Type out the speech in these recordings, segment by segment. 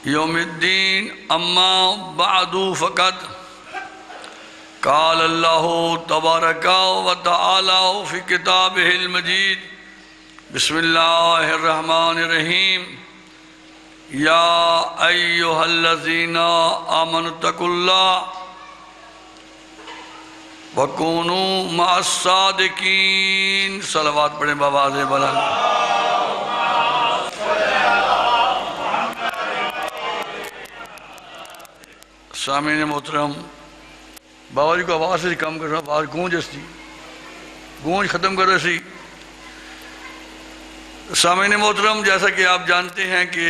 یوم الدین اما بعد فقط قال اللہ تبارک و تعالی فی کتابہ المجید بسم اللہ الرحمن الرحیم یا ایہا الذین آمنوا اتقوا اللہ وَكُونُوا مَعَ الصَّادِقِينَ صلوات پڑھیں بآواز بلند۔ سامعین محترم، بابا جی کو آواز سے کم کر رہا، آواز گونج استی گونج ختم کر رہی۔ سامعین محترم، جیسا کہ آپ جانتے ہیں کہ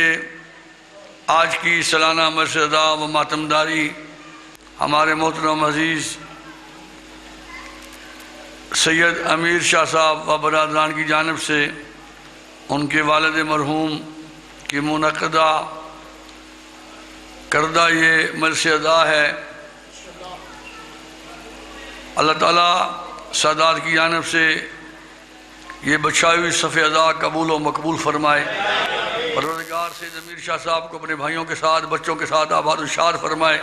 آج کی سالانہ مرشدہ و ماتمداری ہمارے محترم عزیز سید امیر شاہ صاحب و برادران کی جانب سے ان کے والد مرحوم کی منعقدہ کردہ یہ مجلس ادا ہے۔ اللہ تعالیٰ سادات کی جانب سے یہ بچھائی ہوئی صف ادا قبول و مقبول فرمائے۔ پروردگار سید امیر شاہ صاحب کو اپنے بھائیوں کے ساتھ بچوں کے ساتھ آباد و شاد فرمائے۔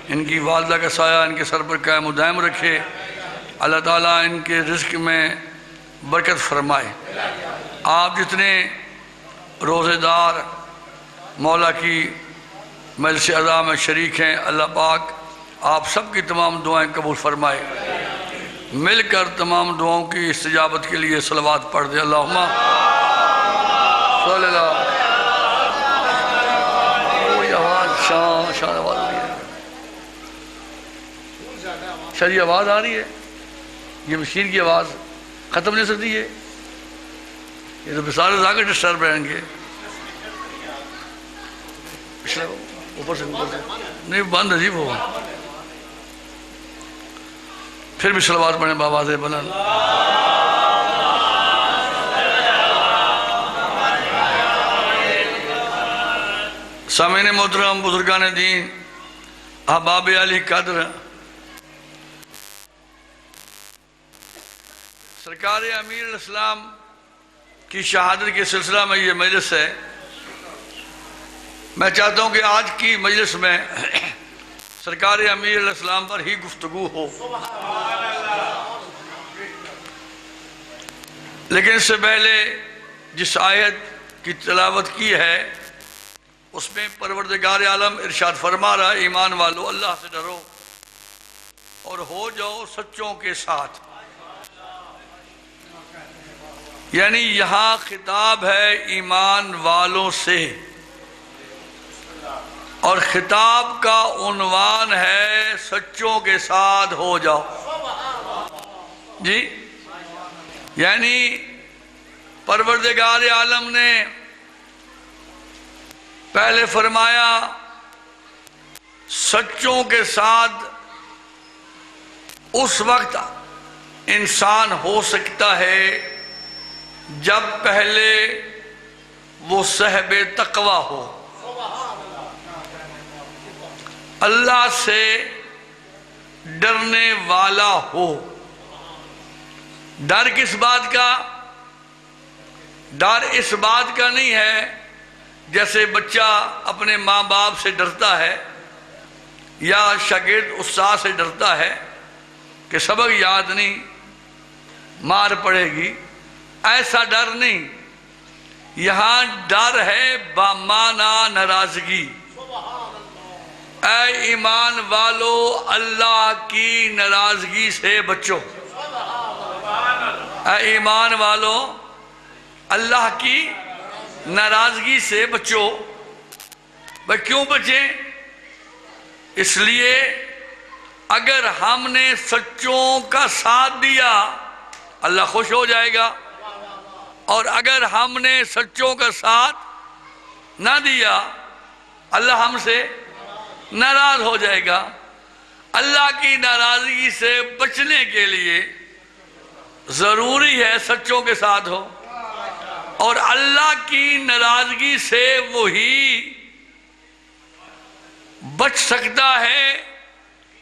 ان کی والدہ کا سایہ ان کے سر پر قائم و دائم رکھے۔ اللہ تعالیٰ ان کے رزق میں برکت فرمائے۔ آپ جتنے روزے دار مولا کی مجلس ادا میں شریک ہیں، اللہ پاک آپ سب کی تمام دعائیں قبول فرمائے۔ مل کر تمام دعاؤں کی استجابت کے لیے صلوات پڑھ دے۔ اللہم صلی اللہ۔ کوئی آواز شان آواز آ رہی ہے؟ شاید آواز آ رہی ہے؟ یہ مشین کی آواز ختم نہیں سکتی ہے؟ یہ تو بسارے آگے ڈسٹرب رہیں گے۔ اوپر سے نہیں بند عجیب ہوگا۔ پھر بھی صلوات پڑھیں بآواز بلند۔ سامعین محترم، بزرگان دین، احباب علی قدر، سرکار امیر الاسلام کی شہادت کے سلسلہ میں یہ مجلس ہے۔ میں چاہتا ہوں کہ آج کی مجلس میں سرکار امیر الاسلام پر ہی گفتگو ہو، لیکن اس سے پہلے جس آیت کی تلاوت کی ہے اس میں پروردگار عالم ارشاد فرما رہا ہے، ایمان والو اللہ سے ڈرو اور ہو جاؤ سچوں کے ساتھ۔ یعنی یہاں خطاب ہے ایمان والوں سے، اور خطاب کا عنوان ہے سچوں کے ساتھ ہو جاؤ۔ جی، یعنی پروردگار عالم نے پہلے فرمایا سچوں کے ساتھ اس وقت انسان ہو سکتا ہے جب پہلے وہ صاحب تقویٰ ہو، اللہ سے ڈرنے والا ہو۔ ڈر کس بات کا؟ ڈر اس بات کا نہیں ہے جیسے بچہ اپنے ماں باپ سے ڈرتا ہے یا شاگرد استاد سے ڈرتا ہے کہ سبق یاد نہیں، مار پڑے گی، ایسا ڈر نہیں۔ یہاں ڈر ہے بامعنی ناراضگی۔ اے ایمان والو اللہ کی ناراضگی سے بچو۔ اے ایمان والو اللہ کی ناراضگی سے بچو۔ بھئی کیوں بچیں؟ اس لیے اگر ہم نے سچوں کا ساتھ دیا اللہ خوش ہو جائے گا، اور اگر ہم نے سچوں کا ساتھ نہ دیا اللہ ہم سے ناراض ہو جائے گا۔ اللہ کی ناراضگی سے بچنے کے لیے ضروری ہے سچوں کے ساتھ ہو، اور اللہ کی ناراضگی سے وہی بچ سکتا ہے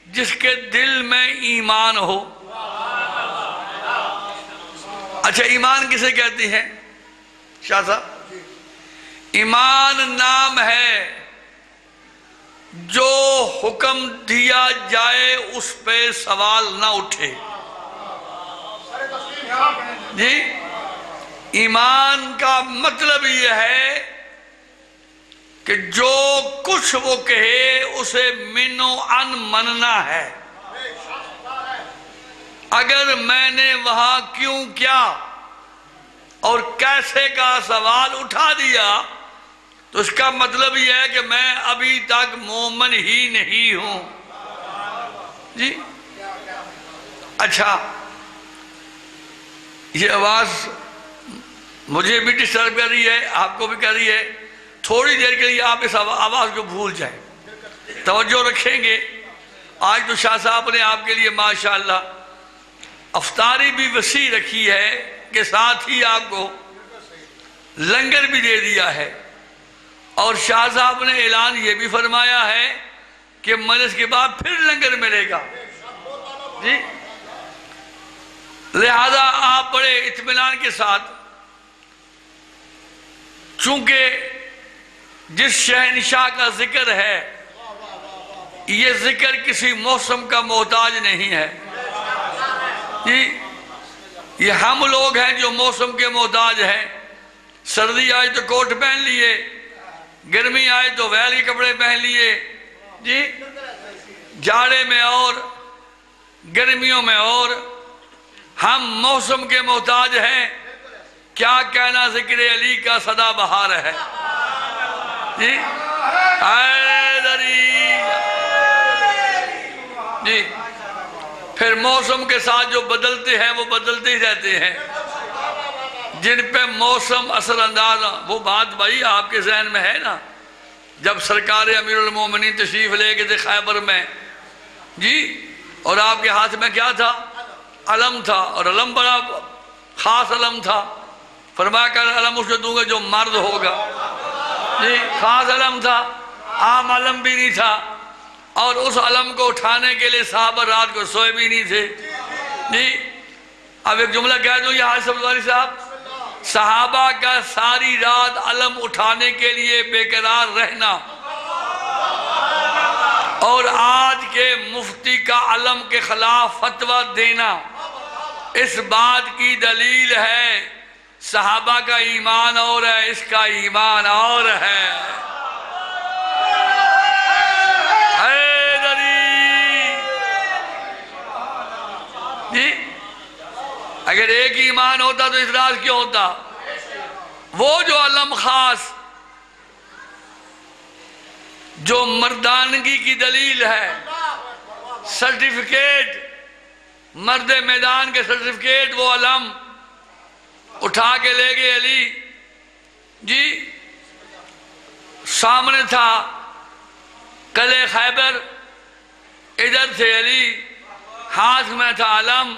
جس کے دل میں ایمان ہو۔ اچھا، ایمان کسے کہتے ہیں شاہ صاحب؟ ایمان نام ہے جو حکم دیا جائے اس پہ سوال نہ اٹھے. جی ایمان کا مطلب یہ ہے کہ جو کچھ وہ کہے اسے من و ان مننا ہے. اگر میں نے وہاں کیوں کیا اور کیسے کا سوال اٹھا دیا تو اس کا مطلب یہ ہے کہ میں ابھی تک مومن ہی نہیں ہوں. جی اچھا، یہ آواز مجھے بھی ڈسٹرب کر رہی ہے، آپ کو بھی کر رہی ہے. تھوڑی دیر کے لیے آپ اس آواز کو بھول جائیں، توجہ رکھیں گے. آج تو شاہ صاحب نے آپ کے لیے ماشاءاللہ افطاری بھی وسیع رکھی ہے کہ ساتھ ہی آپ کو لنگر بھی دے دیا ہے. اور شاہ صاحب نے اعلان یہ بھی فرمایا ہے کہ مجلس کے بعد پھر لنگر ملے گا. جی لہذا آپ بڑے اطمینان کے ساتھ، چونکہ جس شہنشاہ کا ذکر ہے یہ ذکر کسی موسم کا محتاج نہیں ہے. جی یہ ہم لوگ ہیں جو موسم کے محتاج ہیں. سردی آئے تو کوٹ پہن لیے، گرمی آئے تو ویل کے کپڑے پہن لیے. جی جاڑے میں اور گرمیوں میں اور، ہم موسم کے محتاج ہیں. کیا کہنا ذکر علی کا سدا بہار ہے. جی حیدری. جی پھر موسم کے ساتھ جو بدلتے ہیں وہ بدلتے ہی رہتے ہیں. جن پہ موسم اثر انداز، وہ بات بھائی آپ کے ذہن میں ہے نا، جب سرکار امیر المومنین تشریف لے گئے تھے خیبر میں، جی اور آپ کے ہاتھ میں کیا تھا؟ علم تھا، اور علم بڑا خاص علم تھا. فرمایا کہ علم اس کو دوں گا جو مرد ہوگا. جی خاص علم تھا، عام علم بھی نہیں تھا. اور اس علم کو اٹھانے کے لیے صحابہ رات کو سوئے بھی نہیں تھے. جی اب ایک جملہ کہہ دوں یہ حاج سبزواری صاحب، صحابہ کا ساری رات علم اٹھانے کے لیے بے قرار رہنا اور آج کے مفتی کا علم کے خلاف فتویٰ دینا، اس بات کی دلیل ہے صحابہ کا ایمان اور ہے، اس کا ایمان اور ہے. جی اگر ایک ایمان ہوتا تو اعتراض کیوں ہوتا؟ وہ جو علم خاص جو مردانگی کی دلیل ہے، سرٹیفکیٹ، مرد میدان کے سرٹیفکیٹ، وہ علم اٹھا کے لے گئے علی. جی سامنے تھا قلعہ خیبر، ادھر تھے علی، ہاتھ میں تھا علم.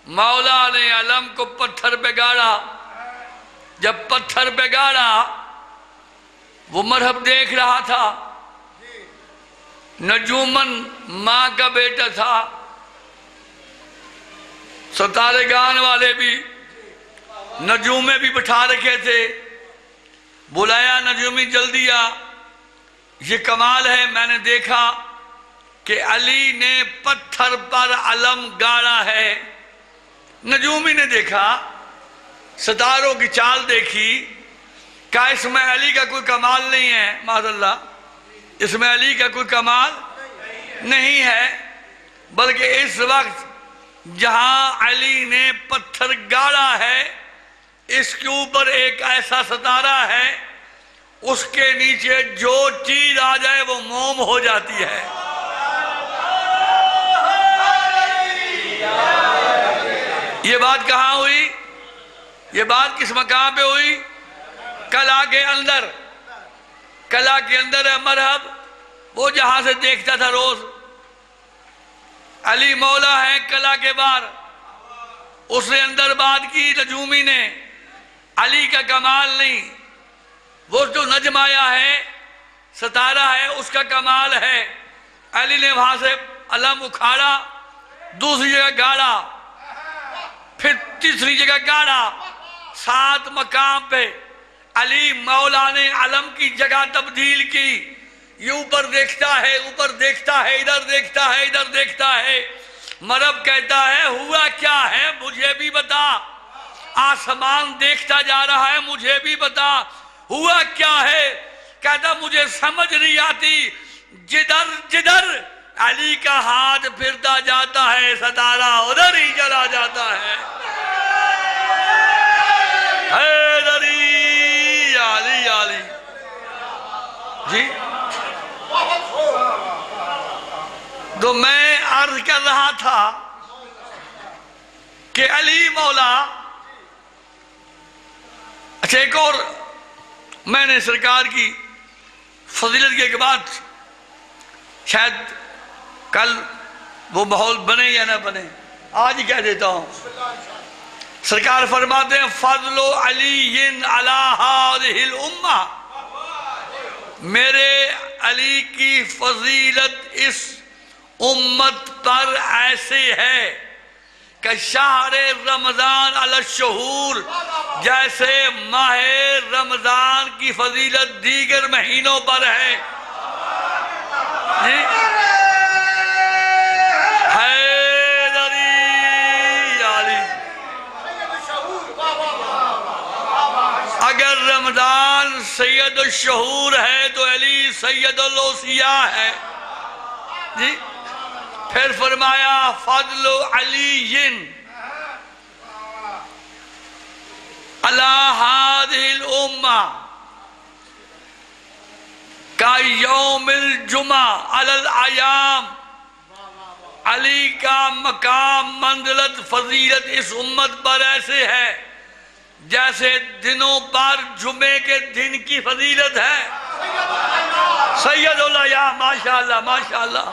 مولا نے علم کو پتھر پہ گاڑا. جب پتھر پہ گاڑا وہ مرحب دیکھ رہا تھا. نجومن ماں کا بیٹا تھا. ستارے گان والے بھی نجومے بھی بٹھا رکھے تھے. بلایا نجومی جلدی آ. یہ کمال ہے، میں نے دیکھا کہ علی نے پتھر پر علم گاڑا ہے. نجومی نے دیکھا، ستاروں کی چال دیکھی، کہا اس میں علی کا کوئی کمال نہیں ہے. معاذ اللہ، اس میں علی کا کوئی کمال نہیں ہے، بلکہ اس وقت جہاں علی نے پتھر گاڑا ہے اس کے اوپر ایک ایسا ستارہ ہے اس کے نیچے جو چیز آ جائے وہ موم ہو جاتی ہے. یہ بات کہاں ہوئی؟ یہ بات کس مقام پہ ہوئی؟ قلعہ کے اندر. قلعہ کے اندر ہے مرحب، وہ جہاں سے دیکھتا تھا روز. علی مولا ہے قلعہ کے باہر. اس نے اندر بات کی نجومی نے، علی کا کمال نہیں، وہ جو نجم آیا ہے، ستارہ ہے، اس کا کمال ہے. علی نے وہاں سے علم اکھاڑا، دوسری جگہ گاڑا، پھر تیسری جگہ گاڑا. 7 مقام پہ علی مولا نے علم کی جگہ تبدیل کی. یہ اوپر دیکھتا ہے، اوپر دیکھتا ہے، ادھر دیکھتا ہے، ادھر دیکھتا ہے۔ مرب کہتا ہے ہوا کیا ہے مجھے بھی بتا، آسمان دیکھتا جا رہا ہے مجھے بھی بتا ہوا کیا ہے۔ کہتا مجھے سمجھ نہیں آتی، جدھر جدھر علی کا ہاتھ پھرتا جاتا ہے ستارہ ادھر ہی چلا جاتا ہے۔ حیدری علی علی جی۔ تو میں عرض کر رہا تھا کہ علی مولا، اچھا ایک اور میں نے سرکار کی فضیلت کے بعد شاید کل وہ ماحول بنے یا نہ بنے، آج ہی کہہ دیتا ہوں۔ سرکار فرماتے ہیں فضل علی علی ہذہ الامہ، میرے علی کی فضیلت اس امت پر ایسے ہے کہ شہر رمضان علی الشہور، جیسے ماہ رمضان کی فضیلت دیگر مہینوں پر ہے جی۔ حیدری علی، اگر رمضان سید الشہور ہے تو علی سید الاوصیاء ہے جی۔ پھر فرمایا فضل علی علی ہذہ الامہ کا یوم الجمعہ علی الایام، علی کا مقام منزلت فضیلت اس امت پر ایسے ہے جیسے دنوں پر جمعے کے دن کی فضیلت ہے۔ سید الایام، ماشاءاللہ ماشاءاللہ۔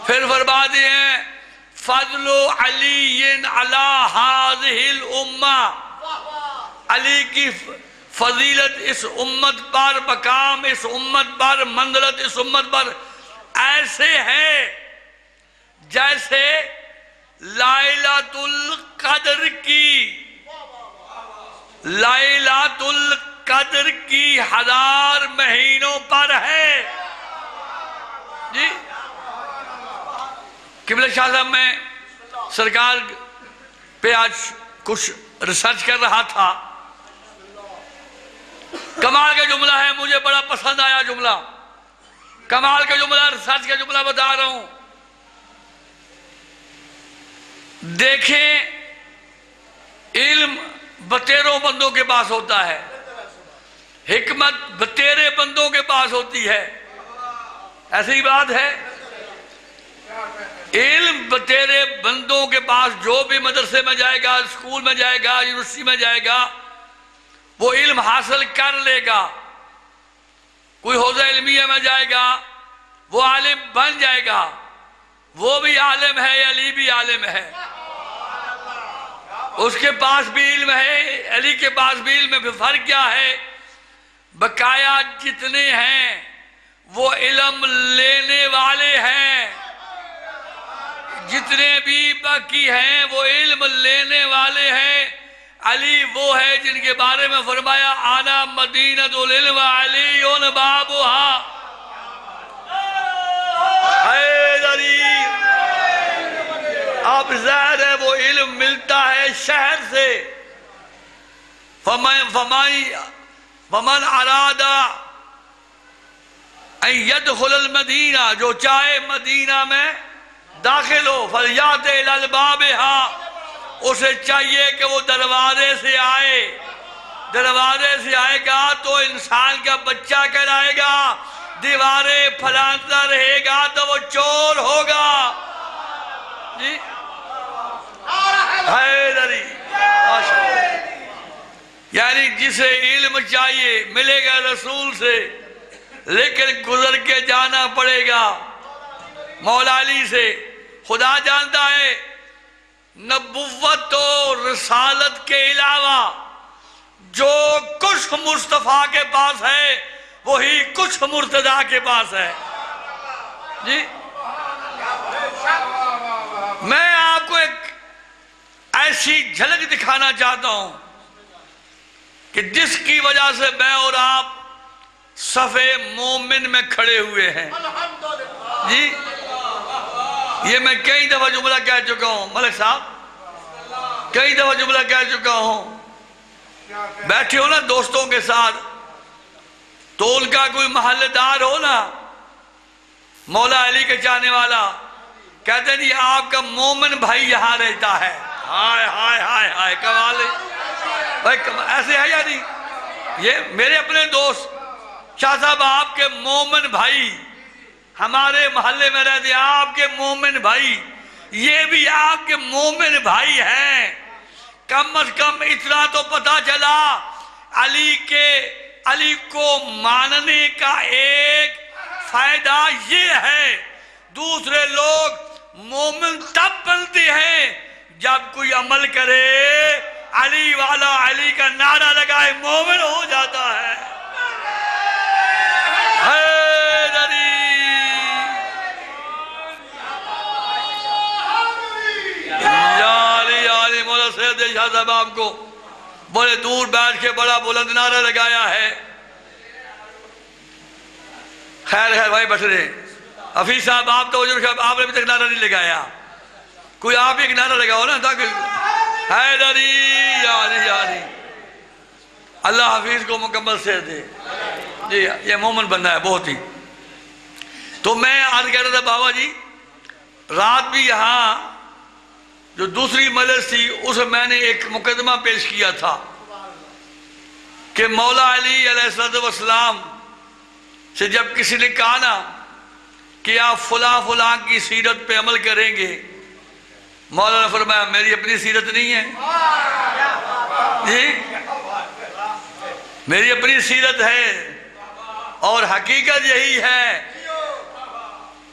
پھر فرماتے ہیں فضل علی علی ہذہ الامہ، علی کی فضیلت اس امت پر، مقام اس امت پر، منزلت اس امت پر ایسے ہے جیسے لیلۃ القدر کی، لیلۃ القدر کی 1000 مہینوں پر ہے جی۔ قبلہ شاہ صاحب میں سرکار پہ آج کچھ ریسرچ کر رہا تھا، کمال کا جملہ ہے، مجھے بڑا پسند آیا جملہ، کمال کا جملہ، ریسرچ کا جملہ بتا رہا ہوں۔ دیکھیں علم بتیروں بندوں کے پاس ہوتا ہے، حکمت بتیرے بندوں کے پاس ہوتی ہے، ایسی بات ہے۔ علم بتیرے بندوں کے پاس، جو بھی مدرسے میں جائے گا، اسکول میں جائے گا، یونیورسٹی میں جائے گا، وہ علم حاصل کر لے گا۔ کوئی حوزہ علمیہ میں جائے گا، وہ عالم بن جائے گا، وہ بھی عالم ہے، علی بھی عالم ہے، اس کے پاس بھی علم ہے، علی کے پاس بھی علم ہے۔ پھر فرق کیا ہے؟ بقایا جتنے ہیں وہ علم لینے والے ہیں، جتنے بھی باقی ہیں وہ علم لینے والے ہیں۔ علی وہ ہے جن کے بارے میں فرمایا آنا مدینۃ العلم علی بابها۔ حیدری، اب ظاہر ہے وہ علم ملتا ہے شہر سے۔ فمن اراد ان يدخل المدینہ، جو چاہے مدینہ میں داخل ہو، فلیات الی البابها، اسے چاہیے کہ وہ دروازے سے آئے، دروازے سے آئے گا تو انسان کا بچہ کہلائے گا، دیواریں پھلانتا رہے گا تو وہ چور ہوگا جی۔ حیدری، یعنی جسے علم چاہیے ملے گا رسول سے، لیکن گزر کے جانا پڑے گا مولا علی سے۔ خدا جانتا ہے نبوت و رسالت کے علاوہ جو کچھ مصطفیٰ کے پاس ہے وہی کچھ مرتضیٰ کے پاس ہے جی۔ میں آپ کو ایک ایسی جھلک دکھانا چاہتا ہوں کہ جس کی وجہ سے میں اور آپ صفے مومن میں کھڑے ہوئے ہیں جی۔ یہ میں کئی دفعہ جملہ کہہ چکا ہوں ملک صاحب، کئی دفعہ جملہ کہہ چکا ہوں۔ بیٹھے ہو نا دوستوں کے ساتھ تو ان کا کوئی محلے دار ہو نا، مولا علی کے چاہنے والا، کہتے ہیں جی آپ کا مومن بھائی یہاں رہتا ہے۔ ہائے ہائے ہائے ہائے، کمال ہے بھائی، ایسے ہے یا نہیں؟ یہ میرے اپنے دوست شاہ صاحب، آپ کے مومن بھائی ہمارے محلے میں رہتے ہیں، آپ کے مومن بھائی، یہ بھی آپ کے مومن بھائی ہیں۔ کم از کم اتنا تو پتا چلا علی کو ماننے کا ایک فائدہ یہ ہے، دوسرے لوگ مومن تب بنتے ہیں جب کوئی عمل کرے، علی والا علی کا نعرہ لگائے، مومن ہو جاتا ہے۔ حیدری یاری مولا سید شاہ صاحب آپ کو بڑے دور بیٹھ کے بڑا بلند نعرہ لگایا ہے۔ خیر بھائی بیٹھ رہے، حفیظ صاحب آپ تو آپ نے ابھی تک نعرہ نہیں لگایا، کوئی آپ ایک نعرہ لگاؤ نا تاکہ حیدری یاری۔ اللہ حفیظ کو مکمل صحت دے جی، یہ مومن بندہ ہے بہت ہی۔ تو میں عرض کر رہا تھا بابا جی، رات بھی یہاں جو دوسری مجلس تھی اس میں نے ایک مقدمہ پیش کیا تھا کہ مولا علی علیہ السلام سے جب کسی نے کہا نا کہ آپ فلاں کی سیرت پہ عمل کریں گے، مولا نے فرمایا میری اپنی سیرت نہیں ہے جی، میری اپنی سیرت ہے، اور حقیقت یہی ہے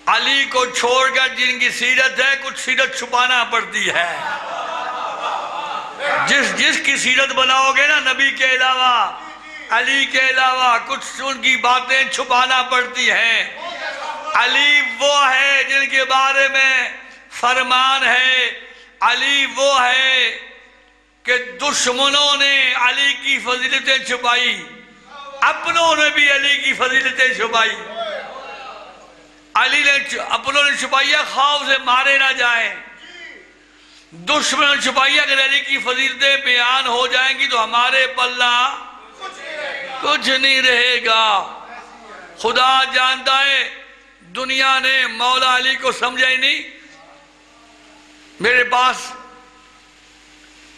علی کو چھوڑ کر جن کی سیرت ہے کچھ سیرت چھپانا پڑتی ہے۔ جس کی سیرت بناؤ گے نا نبی کے علاوہ، علی کے علاوہ، کچھ ان کی باتیں چھپانا پڑتی ہیں۔ علی وہ ہے جن کے بارے میں فرمان ہے، علی وہ ہے کہ دشمنوں نے علی کی فضیلتیں چھپائی، اپنوں نے بھی علی کی فضیلتیں چھپائی۔ علی نے اپنوں نے چھپائی خوف سے مارے نہ جائیں، دشمنوں نے چھپائی اگر علی کی فضیلتیں بیان ہو جائیں گی تو ہمارے پلہ کچھ نہیں رہے گا۔ خدا جانتا ہے دنیا نے مولا علی کو سمجھا ہی نہیں۔ میرے پاس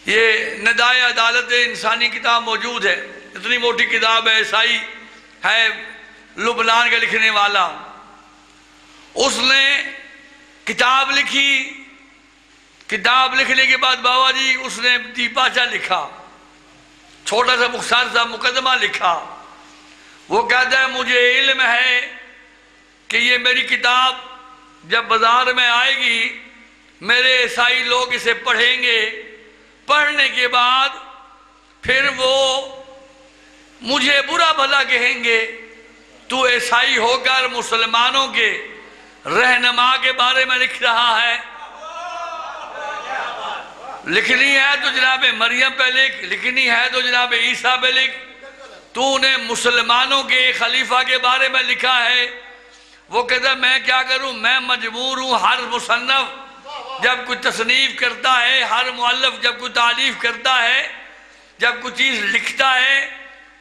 یہ ندائے عدالت انسانی کتاب موجود ہے، اتنی موٹی کتاب ہے، عیسائی ہے لبنان کا لکھنے والا، اس نے کتاب لکھی، کتاب لکھنے کے بعد بابا جی اس نے دیپاچہ لکھا، چھوٹا سا مختصر سا مقدمہ لکھا۔ وہ کہتا ہے مجھے علم ہے کہ یہ میری کتاب جب بازار میں آئے گی میرے عیسائی لوگ اسے پڑھیں گے، پڑھنے کے بعد پھر وہ مجھے برا بھلا کہیں گے، تو عیسائی ہو کر مسلمانوں کے رہنما کے بارے میں لکھ رہا ہے۔ لکھنی ہے تو جناب مریم پہ لکھ، لکھنی ہے تو جناب عیسیٰ پہ لکھ، تو نے مسلمانوں کے خلیفہ کے بارے میں لکھا ہے۔ وہ کہتا ہے میں کیا کروں، میں مجبور ہوں، ہر مصنف جب کوئی تصنیف کرتا ہے، ہر مؤلف جب کوئی تالیف کرتا ہے، جب کوئی چیز لکھتا ہے،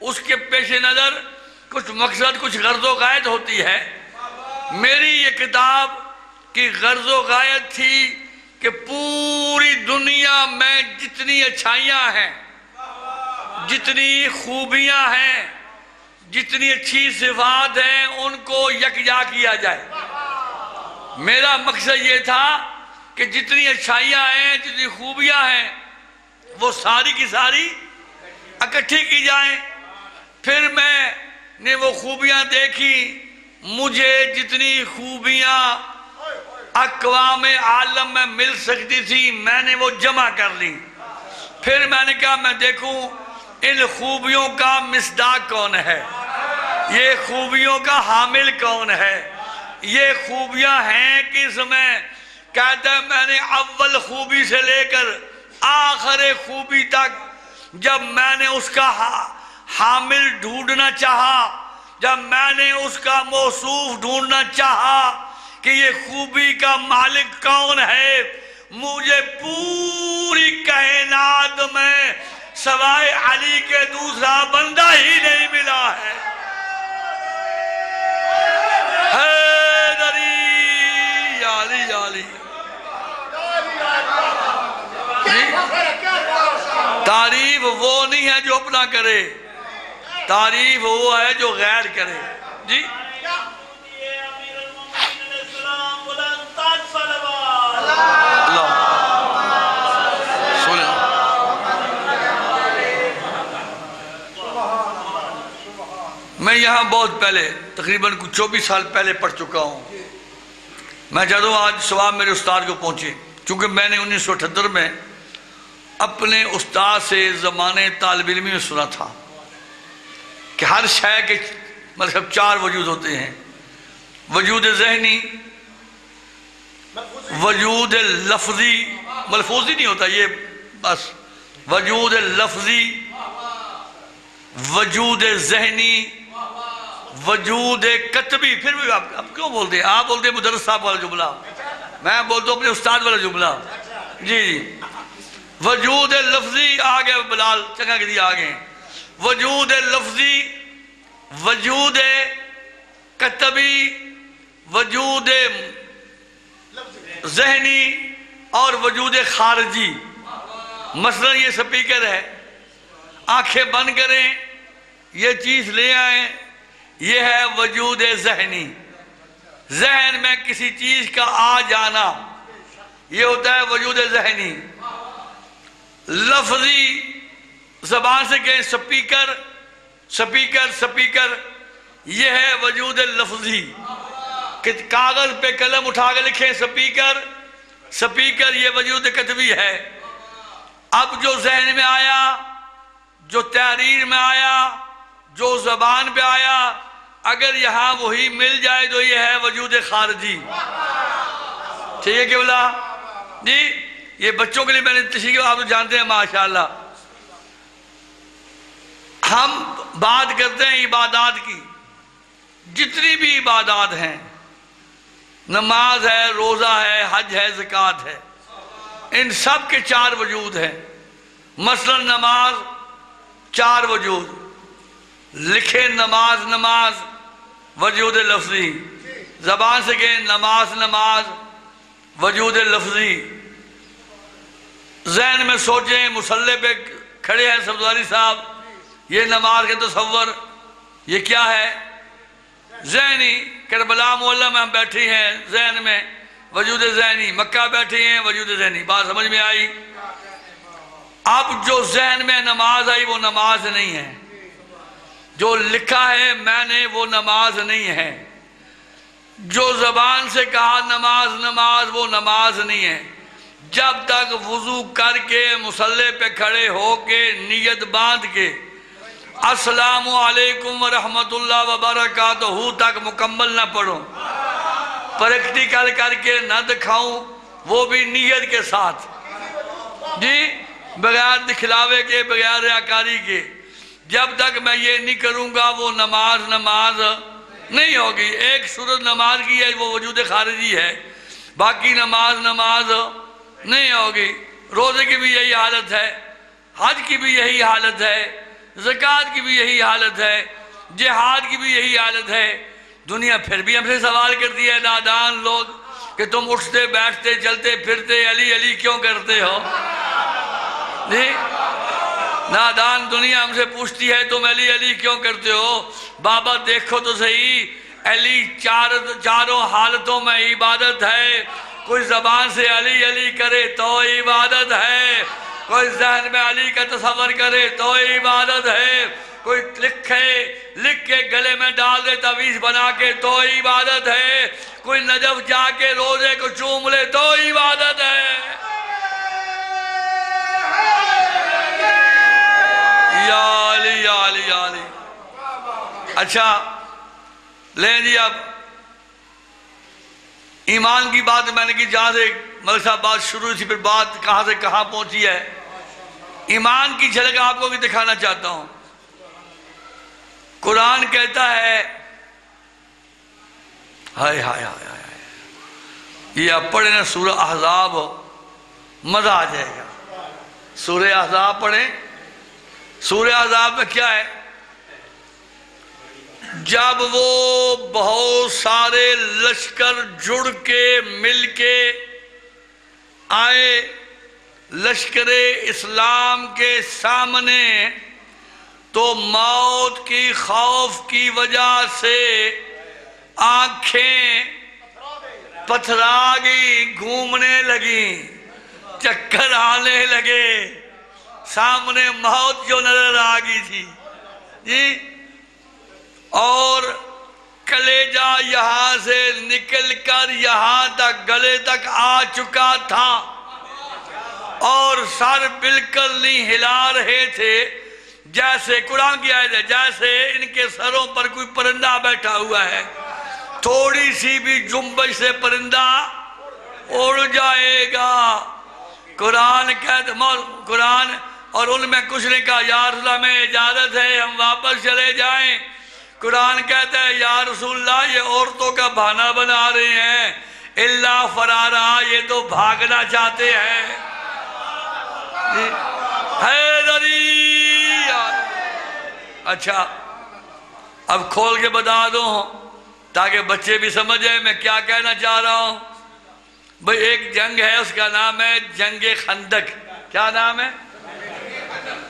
اس کے پیش نظر کچھ مقصد، کچھ غرض و غایت ہوتی ہے۔ میری یہ کتاب کی غرض و غایت تھی کہ پوری دنیا میں جتنی اچھائیاں ہیں، جتنی خوبیاں ہیں، جتنی اچھی صفات ہیں، ان کو یکجا کیا جائے۔ میرا مقصد یہ تھا کہ جتنی اچھائیاں ہیں، جتنی خوبیاں ہیں، وہ ساری کی ساری اکٹھی کی جائیں۔ پھر میں نے وہ خوبیاں دیکھی، مجھے جتنی خوبیاں اقوام عالم میں مل سکتی تھی میں نے وہ جمع کر لی۔ پھر میں نے کہا میں دیکھوں ان خوبیوں کا مصداق کون ہے، یہ خوبیوں کا حامل کون ہے، یہ خوبیاں ہیں کس میں۔ کہتا ہے میں نے اول خوبی سے لے کر آخر خوبی تک جب میں نے اس کا حامل ڈھونڈنا چاہا، جب میں نے اس کا موصوف ڈھونڈنا چاہا کہ یہ خوبی کا مالک کون ہے، مجھے پوری کائنات میں سوائے علی کے دوسرا بندہ ہی نہیں ملا ہے۔ حیدری یا علی یا علی۔ تعریف وہ نہیں ہے جو اپنا کرے، تعریف وہ ہے جو غیر کرے۔ جی میں یہاں بہت پہلے تقریباً 24 سال پہلے پڑھ چکا ہوں۔ میں چاہتا ہوں آج ثواب میرے استاد کو پہنچے، چونکہ میں نے 1978 میں اپنے استاد سے زمانے طالب علمی میں سنا تھا کہ ہر شے کے مطلب 4 وجود ہوتے ہیں، وجود ذہنی، وجود لفظی، ملفوظی نہیں ہوتا یہ بس، وجود لفظی، وجود ذہنی، وجود کتبی۔ پھر بھی آپ کیوں بولتے ہیں؟ آپ بولتے ہیں مدرس صاحب والا جملہ، میں بولتا ہوں اپنے استاد والا جملہ۔ جی جی، وجود لفظی آگے بلال چنگا کہ آگے، وجود لفظی، وجود کتبی، وجود ذہنی اور وجود خارجی۔ مثلا یہ سپیکر ہے، آنکھیں بند کریں، یہ چیز لے آئیں، یہ ہے وجود ذہنی، ذہن میں کسی چیز کا آ جانا، یہ ہوتا ہے وجود ذہنی۔ لفظی، زبان سے کہیں سپیکر، سپیکر، سپیکر، یہ ہے وجود لفظی، کہ کاغذ پہ قلم اٹھا کے لکھیں سپیکر، سپیکر، یہ وجود کتبی ہے۔ اب جو ذہن میں آیا، جو تحریر میں آیا، جو زبان پہ آیا، اگر یہاں وہی مل جائے تو یہ ہے وجود خارجی۔ ٹھیک ہے کہ بلا؟ جی یہ بچوں کے لیے میں نے تشریح، آپ تو جانتے ہیں ماشاءاللہ۔ ہم بات کرتے ہیں عبادات کی، جتنی بھی عبادات ہیں، نماز ہے، روزہ ہے، حج ہے، زکوٰۃ ہے، ان سب کے 4 وجود ہیں۔ مثلا نماز 4 وجود، لکھے نماز، نماز وجود لفظی، زبان سے کہیں نماز، نماز وجود لفظی، ذہن میں سوچیں، مصلی پہ کھڑے ہیں سبزواری صاحب، یہ نماز کے تصور، یہ کیا ہے؟ ذہنی۔ کربلا محلہ میں ہم بیٹھے ہیں، ذہن میں وجود ذہنی، مکہ بیٹھے ہیں، وجود ذہنی۔ بات سمجھ میں آئی؟ اب جو ذہن میں نماز آئی وہ نماز نہیں ہے، جو لکھا ہے میں نے وہ نماز نہیں ہے، جو زبان سے کہا نماز، نماز وہ نماز نہیں ہے۔ جب تک وضو کر کے مصلی پہ کھڑے ہو کے نیت باندھ کے السلام علیکم ورحمت اللہ وبرکاتہ تک مکمل نہ پڑھو، پریکٹیکل کر کے نہ دکھاؤں، وہ بھی نیت کے ساتھ، جی بغیر دکھلاوے کے، بغیر ریاکاری کے، جب تک میں یہ نہیں کروں گا وہ نماز نماز نہیں ہوگی۔ ایک صورت نماز کی ہے وہ وجود خارجی ہے، باقی نماز نماز نہیں ہوگی۔ روزے کی بھی یہی حالت ہے، حج کی بھی یہی حالت ہے، زکوٰۃ کی بھی یہی حالت ہے، جہاد کی بھی یہی حالت ہے۔ دنیا پھر بھی ہم سے سوال کرتی ہے نادان لوگ کہ تم اٹھتے بیٹھتے چلتے پھرتے علی علی کیوں کرتے ہو؟ جی نادان دنیا ہم سے پوچھتی ہے تم علی علی کیوں کرتے ہو؟ بابا دیکھو تو صحیح، علی چاروں حالتوں میں عبادت ہے۔ کوئی زبان سے علی علی کرے تو عبادت ہے، کوئی ذہن میں علی کا تصور کرے تو عبادت ہے، کوئی لکھ کے گلے میں ڈال دے تعویذ بنا کے تو عبادت ہے، کوئی نجف جا کے روزے کو چوم لے تو عبادت ہے۔ یا علی یا علی یا علی۔ اچھا لیں جی، اب ایمان کی بات میں نے کی، جہاں سے مدرسہ بات شروع تھی، پھر بات کہاں سے کہاں پہنچی ہے۔ ایمان کی جھلک آپ کو بھی دکھانا چاہتا ہوں۔ قرآن کہتا ہے ہائے ہائے ہائے ہائے، یہ آپ پڑھیں نا سورہ احزاب، مزہ آ جائے گا۔ سورہ احزاب پڑھیں۔ سورہ احزاب میں کیا ہے؟ جب وہ بہت سارے لشکر جڑ کے مل کے آئے لشکر اسلام کے سامنے، تو موت کی خوف کی وجہ سے آنکھیں پتھرا گئی، گھومنے لگیں، چکر آنے لگے، سامنے موت جو نظر آ گئی تھی جی، اور کلیجہ یہاں سے نکل کر یہاں تک گلے تک آ چکا تھا، اور سر بالکل نہیں ہلا رہے تھے، جیسے قرآن کی آیت ہے جیسے ان کے سروں پر کوئی پرندہ بیٹھا ہوا ہے، تھوڑی سی بھی جنبش سے پرندہ اڑ جائے گا۔ قرآن قرآن اور ان میں کچھ نے کہا یا رسول اللہ میں اجازت ہے ہم واپس چلے جائیں۔ قرآن کہتا ہے یا رسول اللہ یہ عورتوں کا بہانہ بنا رہے ہیں، اللہ فرارا، یہ تو بھاگنا چاہتے ہیں۔ حیدری، اچھا اب کھول کے بتا دوں تاکہ بچے بھی سمجھ جائیں میں کیا کہنا چاہ رہا ہوں۔ بھئی ایک جنگ ہے، اس کا نام ہے جنگ خندق۔ کیا نام ہے؟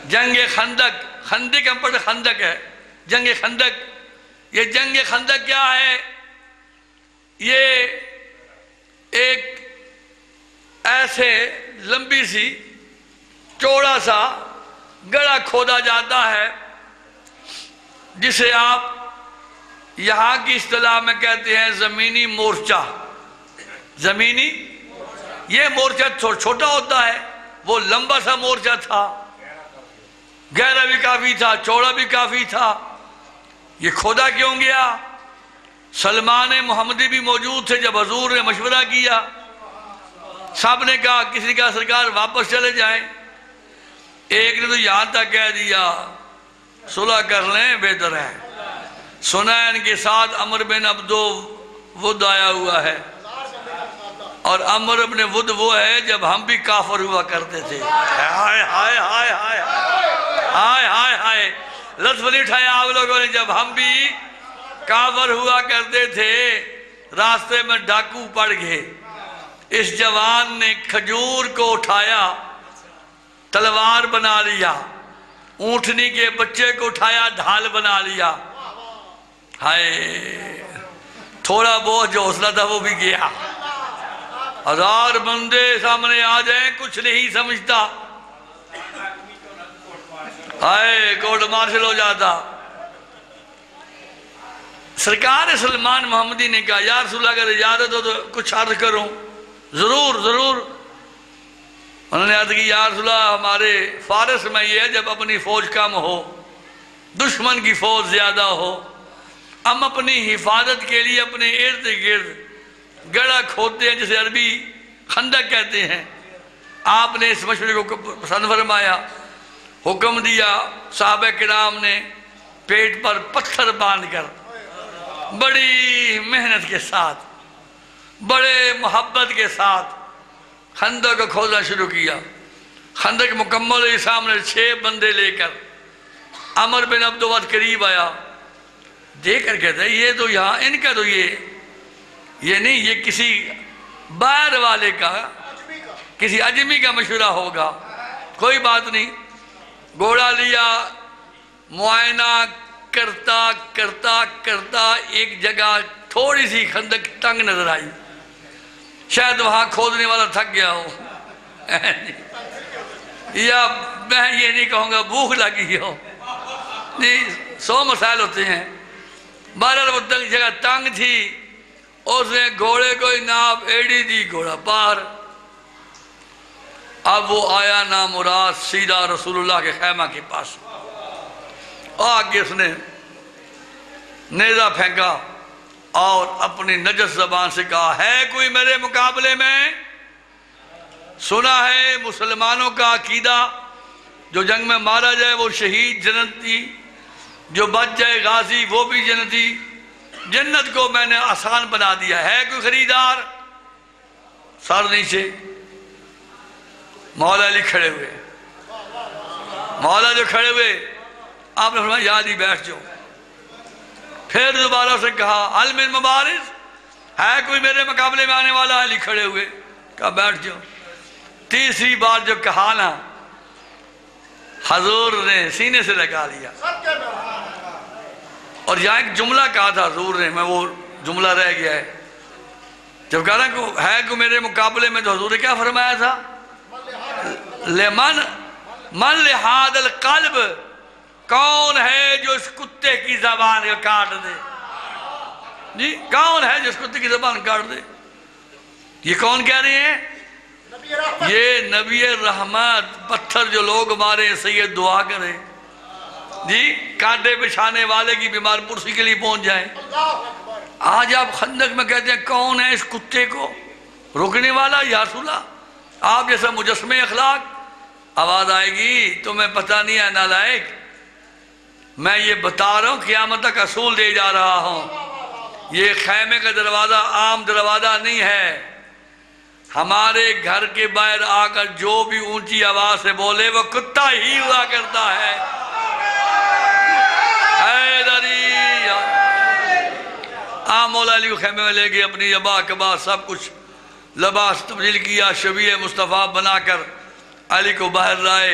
جنگ خندق۔ خندق ہم پڑھتے خندق ہے، جنگ خندق۔ یہ جنگ خندق کیا ہے؟ یہ ایک ایسے لمبی سی چوڑا سا گڑھا کھودا جاتا ہے جسے آپ یہاں کی اصطلاح میں کہتے ہیں زمینی مورچہ۔ زمینی، یہ مورچہ چھوٹا ہوتا ہے، وہ لمبا سا مورچہ تھا، گہرا بھی کافی تھا، چوڑا بھی کافی تھا۔ یہ کھودا کیوں گیا؟ سلمان محمدی بھی موجود تھے جب حضور نے مشورہ کیا، سب نے کہا کسی کا سرکار واپس چلے جائیں، ایک نے تو یہاں تک کہہ دیا صلح کر لیں بہتر ہے۔ سنا ہے ان کے ساتھ عمر بن عبدو ود آیا ہوا ہے، اور عمر بن ود وہ ہے جب ہم بھی کافر ہوا کرتے تھے۔ ہائے ہائے ہائے ہائے ہائے ہائے ہائے، لطف نہیں اٹھایا آپ لوگوں نے، جب ہم بھی کافر ہوا کرتے تھے راستے میں ڈاکو پڑ گئے، اس جوان نے کھجور کو اٹھایا تلوار بنا لیا، اونٹنی کے بچے کو اٹھایا ڈھال بنا لیا۔ ہائے، تھوڑا بہت جو حوصلہ تھا وہ بھی گیا۔ ہزار بندے سامنے آ جائیں کچھ نہیں سمجھتا، ہائے کورٹ مارشل ہو جاتا۔ سرکار سلمان محمدی نے کہا یا رسول اللہ اگر اجازت ہو تو کچھ عرض کروں۔ ضرور ضرور۔ انہوں نے عرض کی یا رسول اللہ ہمارے فارس میں یہ ہے جب اپنی فوج کم ہو، دشمن کی فوج زیادہ ہو، ہم اپنی حفاظت کے لیے اپنے ارد گرد گڑھا کھودتے ہیں جسے عربی خندق کہتے ہیں۔ آپ نے اس مشورے کو پسند فرمایا، حکم دیا، صحابہ کرام نے پیٹ پر پتھر باندھ کر بڑی محنت کے ساتھ بڑے محبت کے ساتھ خندق کو کھودنا شروع کیا۔ خندق مکمل ہوئی، سامنے 6 بندے لے کر عمر بن عبد ود قریب آیا، دیکھ کر کہتا ہے یہ تو یہاں ان کا تو یہ نہیں، یہ کسی باہر والے کا، کسی اجمی کا مشورہ ہوگا۔ کوئی بات نہیں، گھوڑا لیا، معائنہ کرتا کرتا کرتا ایک جگہ تھوڑی سی خندق تنگ نظر آئی، شاید وہاں کھودنے والا تھک گیا ہو، یا میں یہ نہیں کہوں گا بھوک لگی ہو، نہیں 100 مسائل ہوتے ہیں۔ بہرحال وہ جگہ تنگ تھی، اس نے گھوڑے کو ناپ ایڑی دی، گھوڑا پار۔ اب وہ آیا نامراد سیدھا رسول اللہ کے خیمہ کے پاس، آگے اس نے نیزہ پھینکا اور اپنی نجس زبان سے کہا ہے کوئی میرے مقابلے میں؟ سنا ہے مسلمانوں کا عقیدہ جو جنگ میں مارا جائے وہ شہید جنتی، جو بچ جائے غازی وہ بھی جنتی، جنت کو میں نے آسان بنا دیا ہے کوئی خریدار؟ سر نیچے مولا علی کھڑے ہوئے، مولا جو کھڑے ہوئے آپ نے فرمایا یاد ہی بیٹھ جاؤ۔ پھر دوبارہ اسے کہا حل من مبارز، ہے کوئی میرے مقابلے میں آنے والا؟ علی کھڑے ہوئے، کہا بیٹھ جاؤ۔ تیسری بار جو کہا نا حضور نے سینے سے لگا لیا، اور یہاں ایک جملہ کہا تھا حضور نے، میں وہ جملہ رہ گیا ہے، جب کہا نا کہ ہے کوئی میرے مقابلے میں، تو حضور نے کیا فرمایا تھا؟ من لہذا القلب، کون ہے جو اس کتے کی زبان کو کاٹ دے؟ جی کون ہے جو اس کتے کی زبان کاٹ دے؟ یہ کون کہہ رہے ہیں؟ یہ نبی رحمت، پتھر جو لوگ مارے سید دعا کرے جی کانٹے بچھانے والے کی بیمار پرسی کے لیے پہنچ جائیں۔ آج آپ خندق میں کہتے ہیں کون ہے اس کتے کو روکنے والا؟ یا رسول اللہ، آپ جیسا مجسمے اخلاق۔ آواز آئے گی تمہیں پتہ نہیں ہے نالائق، میں یہ بتا رہا ہوں قیامت تک اصول دے جا رہا ہوں۔ یہ خیمے کا دروازہ عام دروازہ نہیں ہے، ہمارے گھر کے باہر آ کر جو بھی اونچی آواز سے بولے وہ کتا ہی ہوا کرتا ہے۔ حیدری مولا علی کو خیمے میں لے گئے، اپنی ابا کبا سب کچھ لباس تبدیل کیا، شبیہ مصطفیٰ بنا کر علی کو باہر لائے،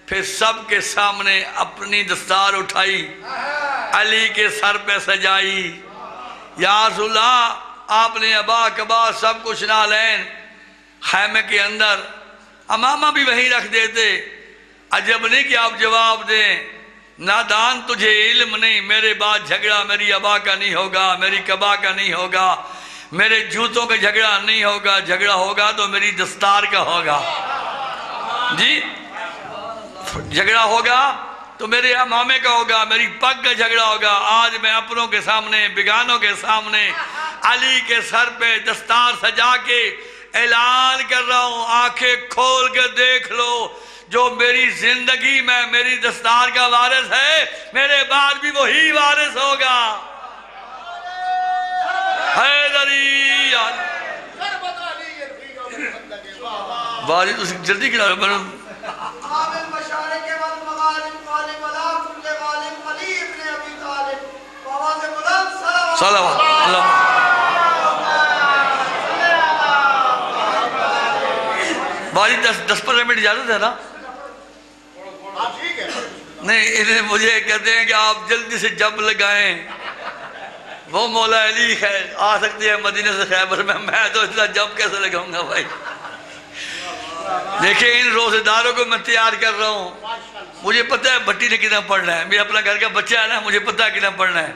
پھر سب کے سامنے اپنی دستار اٹھائی، علی کے سر پہ سجائی۔ یا رسول اللہ، آپ نے ابا کبا سب کچھ نالین خیمے کے اندر، امامہ بھی وہیں رکھ دیتے۔ عجب نہیں کہ آپ جواب دیں نادان تجھے علم نہیں، میرے بعد جھگڑا میری ابا کا نہیں ہوگا، میری کبا کا نہیں ہوگا، میرے جوتوں کا جھگڑا نہیں ہوگا، جھگڑا ہوگا تو میری دستار کا ہوگا۔ جی جھگڑا ہوگا تو میرے امامے کا ہوگا، میری پگ کا جھگڑا ہوگا۔ آج میں اپنوں کے سامنے، بیگانوں کے سامنے علی کے سر پہ دستار سجا کے اعلان کر رہا ہوں، آنکھیں کھول کے دیکھ لو، جو میری زندگی میں میری دستار کا وارث ہے، میرے بعد بھی وہی وارث ہوگا۔ حیدری وارث اس جلدی کیا بنو صلوات اللہ۔ باری 10-15 منٹ اجازت ہے نا؟ نہیں، انہیں مجھے کہتے ہیں کہ آپ جلدی سے جب لگائیں، وہ مولا علی آ سکتی ہے مدینہ سے خیبر میں تو اتنا جب کیسے لگاؤں گا بھائی؟ دیکھیں ان روزے داروں کو میں تیار کر رہا ہوں، مجھے پتہ ہے بھٹی نے کتنا پڑھنا ہے، میرا اپنا گھر کا بچہ ہے نا، مجھے پتہ ہے کتنا پڑھنا ہے۔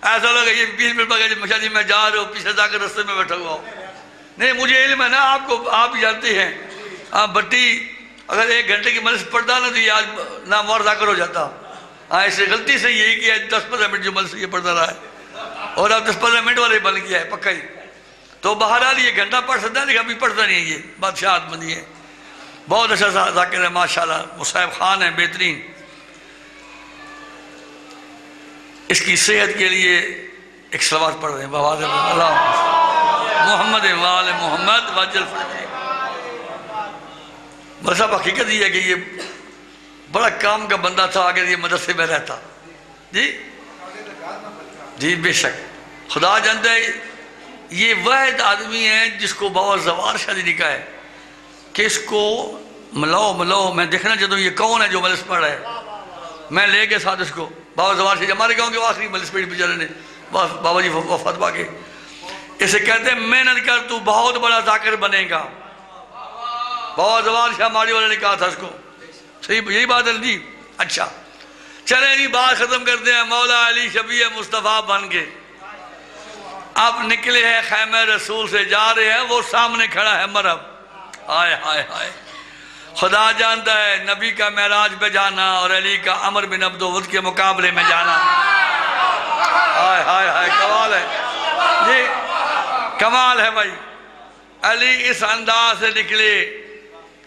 ایسا لگا یہ 20 منٹ پکا مشاہ جی میں جا رہا ہوں، پیچھے جا کر رستے میں بیٹھا ہوا ہوں۔ نہیں مجھے علم ہے نا، آپ ہی جانتے ہیں، بھٹی اگر 1 گھنٹے کی مجلس پڑھتا نا تو یہ آج نامور ذاکر ہو جاتا۔ اس سے غلطی سے یہی کیا 10-15 منٹ جو مجلس یہ پڑھتا رہا ہے، اور اب 10-15 منٹ والے بن گیا ہے پکا ہی۔ تو بہرحال یہ گھنٹہ پڑھ سکتا ہے لیکن ابھی پڑھتا نہیں ہے، یہ بادشاہ آدمی ہے، بہت اچھا ذاکر ہے ماشاءاللہ، مصعب خان ہے بہترین۔ اس کی صحت کے لیے ایک صلوات پڑھ رہے ہیں بواز اللہ محمد وآل محمد وجل فرجی۔ بس اب حقیقت یہ ہے کہ یہ بڑا کام کا بندہ تھا اگر یہ مدرسے میں رہتا۔ جی بے شک خدا جانتا ہے، یہ واحد آدمی ہے جس کو بابا زوار شادی لکھا ہے کہ اس کو ملاؤ میں دیکھنا چاہتا ہوں یہ کون ہے جو مجلس پڑھ رہا ہے۔ میں لے کے ساتھ اس کو بابا زوار شادی، ہمارے گاؤں کے آخری مجلس پڑھی بیچارے نے بابا جی وفات پا کے، اسے کہتے ہیں محنت کر تو بہت بڑا ذاکر بنے گا۔ بابا زوار شاہ ماڑی والے نے کہا تھا اس کو، صحیح یہی بات ہے جی۔ اچھا چلیں جی بات ختم کرتے ہیں۔ مولا علی شبیہ مصطفیٰ بن کے اب نکلے ہیں خیمہ رسول سے، جا رہے ہیں، وہ سامنے کھڑا ہے مرحب۔ ہائے ہائے ہائے، خدا جانتا ہے نبی کا معراج پہ جانا اور علی کا عمر بن عبد الود کے مقابلے میں جانا، ہائے ہائے ہائے کمال ہے جی، کمال ہے بھائی۔ علی اس انداز سے نکلے،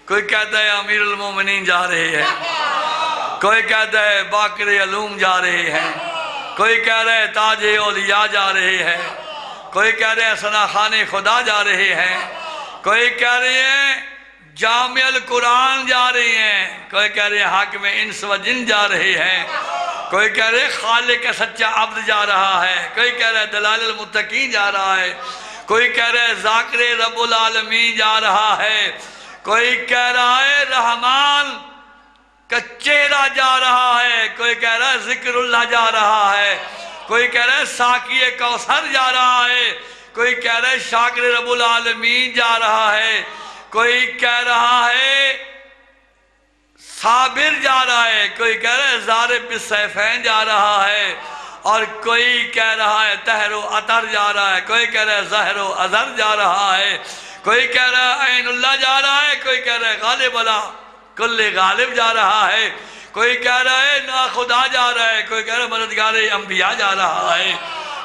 کوئی کہتا ہے امیر المومنین جا رہے ہیں، کوئی کہتا ہے باقر علوم جا رہے ہیں، کوئی کہہ رہے تاج اولیاء جا رہے ہیں، کوئی کہہ رہے ہیں ثنا خان خدا جا رہے ہیں، کوئی کہہ رہے ہیں جامع القرآن جا رہے ہیں، کوئی کہہ رہے ہیں حاکم انس و جن جا رہے ہیں، کوئی کہہ رہے ہیں خالق سچا عبد جا رہا ہے، کوئی کہہ رہے ہیں دلال المتقین جا رہا ہے، کوئی کہہ رہے ہیں ذاکر رب العالمین جا رہا ہے، کوئی کہہ رہا ہے رحمان کا چہرہ جا رہا ہے، کوئی کہہ رہا ہے ذکر اللہ جا رہا ہے، کوئی کہہ رہا ہے ساقی کوثر جا رہا ہے، کوئی کہہ رہا ہے شاکر رب العالمین جا رہا ہے، کوئی کہہ رہا ہے صابر جا رہا ہے، کوئی کہہ رہا ہے ضارب بالسیفین جا رہا ہے، اور کوئی کہہ رہا ہے طہر و عطر جا رہا ہے، کوئی کہہ رہا ہے زہر و ازر جا رہا ہے، کوئی کہہ رہا ہے عین اللہ جا رہا ہے، کوئی کہہ رہا ہے غالب اللہ کل غالب جا رہا ہے، کوئی کہہ رہا ہے نا خدا جا رہا ہے، کوئی کہہ رہا ہے مددگار انبیاء جا رہا ہے،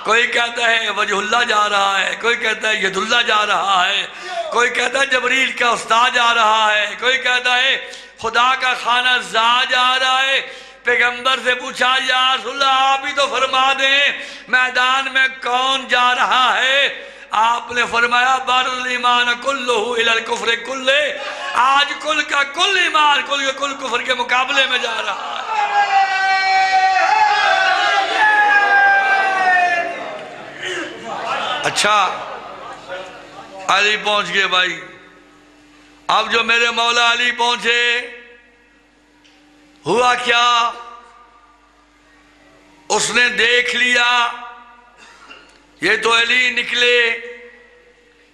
کوئی کہتا ہے وجہ اللہ جا رہا ہے، کوئی کہتا ہے ید اللہ جا رہا ہے، کوئی کہتا ہے جبریل کا استاد جا رہا ہے، کوئی کہتا ہے خدا کا خانہ زا جا رہا ہے۔ پیغمبر سے پوچھا یا رسول اللہ آپ ہی تو فرما دیں میدان میں کون جا رہا ہے؟ آپ نے فرمایا بار الایمان کلہ الی الکفر کلہ، آج کل کا کل ایمان کل کا کل کفر کے مقابلے میں جا رہا ہے۔ اچھا علی پہنچ گئے بھائی، اب جو میرے مولا علی پہنچے ہوا کیا؟ اس نے دیکھ لیا یہ تو علی نکلے،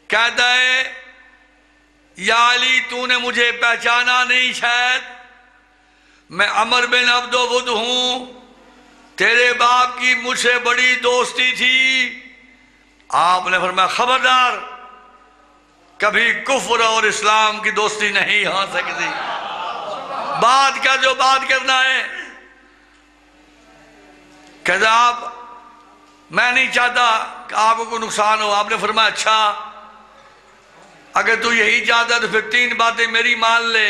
کہتا ہے یا علی تو نے مجھے پہچانا نہیں شاید، میں عمر بن عبد ود ہوں، تیرے باپ کی مجھ سے بڑی دوستی تھی۔ آپ نے فرمایا خبردار، کبھی کفر اور اسلام کی دوستی نہیں ہو سکتی، بات کا جو بات کرنا ہے۔ کہتا آپ میں نہیں چاہتا کہ آپ کو نقصان ہو۔ آپ نے فرمایا اچھا اگر تو یہی چاہتا تو پھر 3 باتیں میری مان لے۔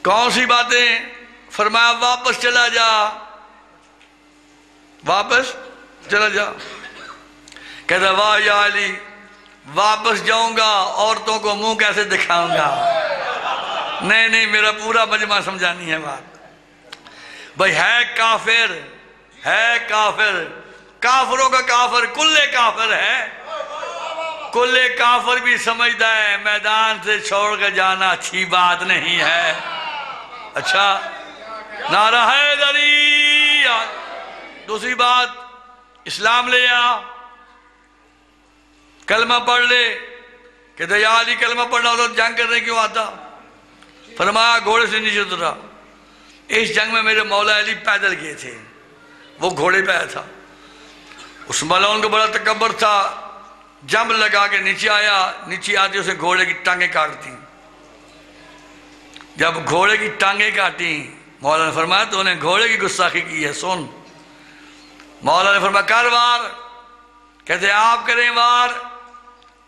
کون سی باتیں؟ فرمایا واپس چلا جا، واپس چلا جا۔ کہتا واہ یا علی، واپس جاؤں گا عورتوں کو منہ کیسے دکھاؤں گا؟ نہیں نہیں، میرا پورا مجمع سمجھانی ہے بات۔ بھئی ہے کافر، ہے کافر، کافروں کا کافر کل کافر ہے، کل کافر بھی سمجھتا ہے میدان سے چھوڑ کے جانا اچھی بات نہیں ہے۔ اچھا نعرہ حیدری۔ دوسری بات اسلام لے آ، کلمہ پڑھ لے۔ کہتے یا علی کلمہ پڑھنا ہوتا تو جنگ کرنے کیوں آتا؟ فرمایا گھوڑے سے نیچے اترا۔ اس جنگ میں میرے مولا علی پیدل گئے تھے، وہ گھوڑے پہ آیا تھا۔ اس ملعون کو بڑا تکبر تھا، جمپ لگا کے نیچے آیا، نیچے آتے اسے گھوڑے کی ٹانگیں کاٹتی۔ جب گھوڑے کی ٹانگیں کاٹی مولا نے فرمایا تو انہیں گھوڑے کی گستاخی کی ہے، سن۔ مولا نے فرمایا کر وار۔ کہتے آپ کریں وار۔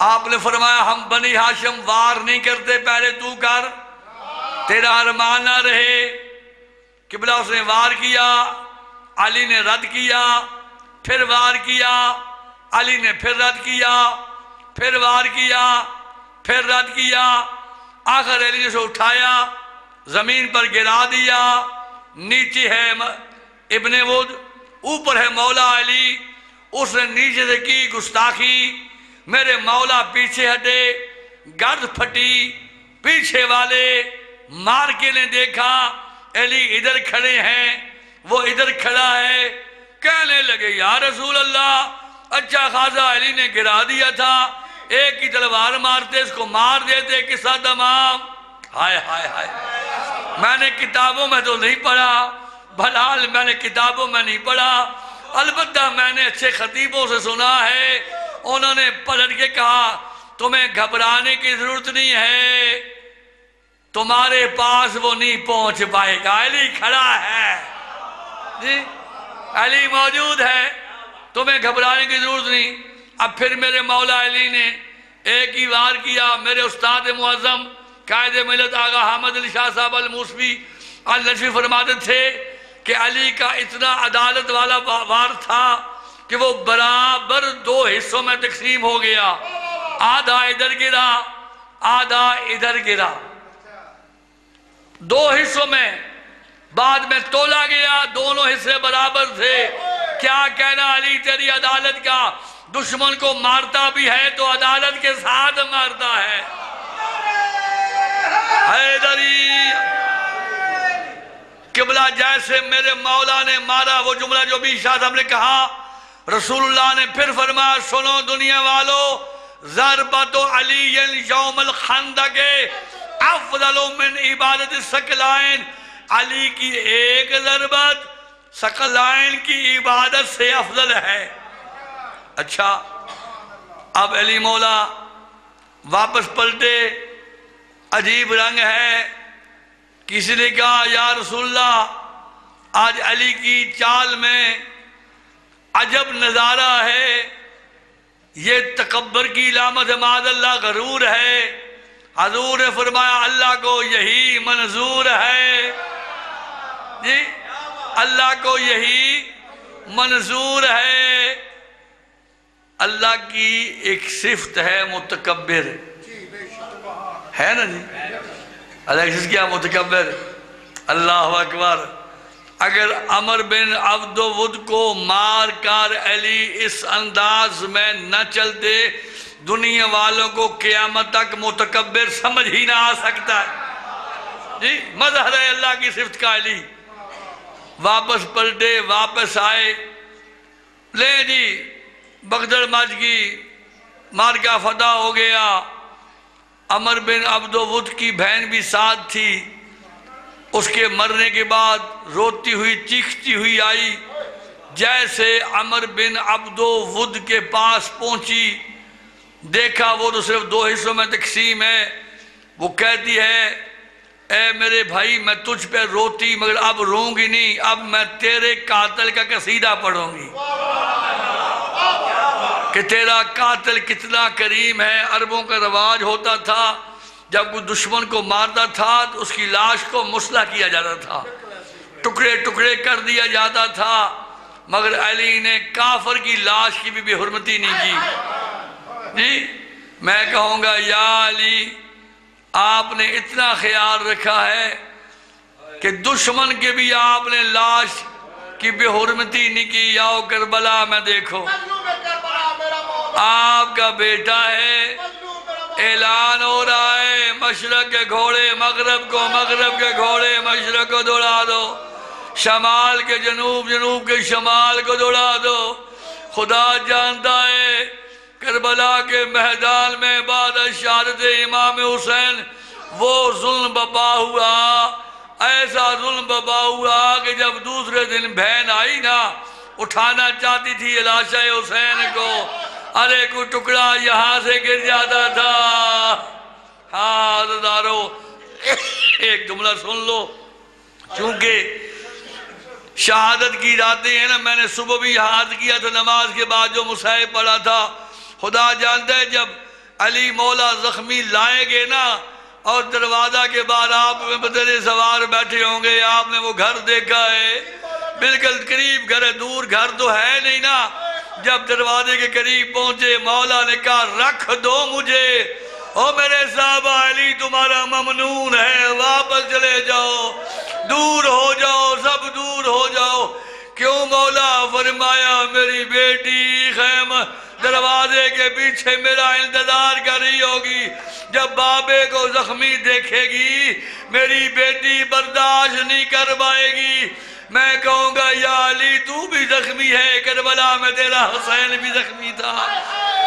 آپ نے فرمایا ہم بنی ہاشم وار نہیں کرتے، پہلے تو کر، تیرا ارمان نہ رہے۔ قبلہ اس نے وار کیا، علی نے رد کیا، پھر وار کیا، علی نے پھر رد کیا، پھر وار کیا، پھر رد کیا، آخر علی نے اسے اٹھایا، زمین پر گرا دیا۔ نیچے ہے ابن ود، اوپر ہے مولا علی۔ اس نے نیچے سے کی گستاخی، میرے مولا پیچھے ہٹے، گرد پھٹی، پیچھے والے مار کے نے دیکھا علی ادھر کھڑے ہیں، وہ ادھر کھڑا ہے، کہنے لگے یا رسول اللہ اچھا خاصا علی نے گرا دیا تھا، ایک کی تلوار مارتے اس کو مار دیتے، قصہ تمام۔ ہائے ہائے ہائے، میں نے کتابوں میں تو نہیں پڑھا، بھلال میں نے کتابوں میں نہیں پڑھا، البتہ میں نے اچھے خطیبوں سے سنا ہے، انہوں نے پلٹ کے کہا تمہیں گھبرانے کی ضرورت نہیں ہے، تمہارے پاس وہ نہیں پہنچ پائے گا، علی کھڑا ہے، جی علی موجود ہے، تمہیں گھبرانے کی ضرورت نہیں۔ اب پھر میرے مولا علی نے ایک ہی وار کیا۔ میرے استاد معظم قائد ملت آغا حامد علی شاہ صاحب الموسوی النجفی فرماتے تھے کہ علی کا اتنا عدالت والا وار تھا کہ وہ برابر 2 حصوں میں تقسیم ہو گیا، آدھا ادھر گرا آدھا ادھر گرا، 2 حصوں میں، بعد میں تولا گیا، دونوں حصے برابر تھے۔ کیا کہنا علی تیری عدالت کا، دشمن کو مارتا بھی ہے تو عدالت کے ساتھ مارتا ہے۔ حیدری قبلہ جیسے میرے مولا نے مارا، وہ جملہ جو بھی شاہ صاحب نے کہا، رسول اللہ نے پھر فرمایا سنو دنیا والو، ضربت علی یوم الخندق افضل من عبادت الثقلین، علی کی ایک ضربت ثقلین کی عبادت سے افضل ہے۔ اچھا اب علی مولا واپس پلٹے، عجیب رنگ ہے، کسی نے کہا یا رسول اللہ آج علی کی چال میں عجب نظارہ ہے، یہ تکبر کی علامت معاذ اللہ غرور ہے۔ حضور نے فرمایا اللہ کو یہی منظور ہے، جی اللہ کو یہی منظور ہے۔ اللہ کی ایک صفت ہے متکبر، ہے نا جی، اللہ کی صفت کیا متکبر، اللہ اکبر۔ اگر عمر بن عبد ود کو مار کر علی اس انداز میں نہ چلتے، دنیا والوں کو قیامت تک متکبر سمجھ ہی نہ آ سکتا ہے، جی مظہر ہے اللہ کی صفت کا علی۔ واپس پلٹے، واپس آئے، لے جی بغدڑ مچ گئی، مارکا فتح ہو گیا۔ عمر بن عبد ود کی بہن بھی ساتھ تھی، اس کے مرنے کے بعد روتی ہوئی چیختی ہوئی آئی، جیسے عمر بن عبد ود کے پاس پہنچی، دیکھا وہ تو صرف 2 حصوں میں تقسیم ہے، وہ کہتی ہے اے میرے بھائی میں تجھ پہ روتی مگر اب روں گی نہیں، اب میں تیرے قاتل کا قصیدہ پڑھوں گی کہ تیرا قاتل کتنا کریم ہے۔ عربوں کا رواج ہوتا تھا جب کوئی دشمن کو مارتا تھا تو اس کی لاش کو مسلح کیا جاتا تھا، ٹکڑے ٹکڑے کر دیا جاتا تھا، مگر علی نے کافر کی لاش کی بھی بے حرمتی نہیں کی۔ جی میں کہوں گا یا علی آپ نے اتنا خیال رکھا ہے کہ دشمن کے بھی آپ نے لاش کی بے حرمتی نہیں کی۔ یاؤ کربلا میں دیکھو، آپ کا بیٹا ہے، اعلان ہو رہا ہے مشرق کے گھوڑے مغرب کو، مغرب کے گھوڑے مشرق کو دوڑا دو، شمال کے جنوب، جنوب کے شمال کو دوڑا دو۔ خدا جانتا ہے کربلا کے میدان میں بعد شہادت امام حسین وہ ظلم بپا ہوا، ایسا ظلم بپا ہوا کہ جب دوسرے دن بہن آئی نا، اٹھانا چاہتی تھی لاشِ حسین کو، ارے کوئی ٹکڑا یہاں سے گر جاتا تھا۔ ہاں عزیزارو ایک جملہ سن لو، چونکہ شہادت کی راتیں ہیں نا، میں نے صبح بھی یاد کیا تھا نماز کے بعد جو مصحف پڑھا تھا، خدا جانتا ہے جب علی مولا زخمی لائے گے نا اور دروازہ کے بعد آپ میں بدلے سوار بیٹھے ہوں گے، آپ نے وہ گھر دیکھا ہے، بالکل قریب گھر ہے، دور گھر تو ہے نہیں نا۔ جب دروازے کے قریب پہنچے مولا نے کہا رکھ دو مجھے، او میرے صاحب علی تمہارا ممنون ہے، واپس چلے جاؤ، دور ہو جاؤ، سب دور ہو جاؤ۔ کیوں مولا؟ فرمایا میری بیٹی خیمہ دروازے کے پیچھے میرا انتظار کر رہی ہوگی، جب بابے کو زخمی دیکھے گی میری بیٹی برداشت نہیں کر پائے گی، میں کہوں گا یا علی تو بھی زخمی ہے، کربلا میں تیرا حسین بھی زخمی تھا،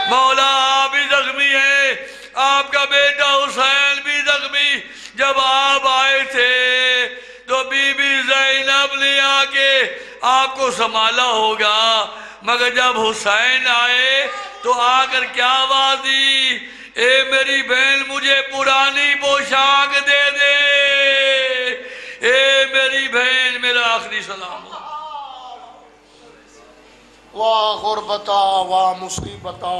مولا آپ بھی زخمی ہے، آپ کا بیٹا حسین بھی زخمی۔ جب آپ آئے تھے تو بی بی زینب نے آ کے آپ کو سنبھالا ہوگا، مگر جب حسین آئے تو آ کر کیا آواز دی؟ اے میری بہن مجھے پرانی پوشاک دے دے، اے میری بہن میرا آخری سلام۔ واہ غربتا واہ مصیبتا،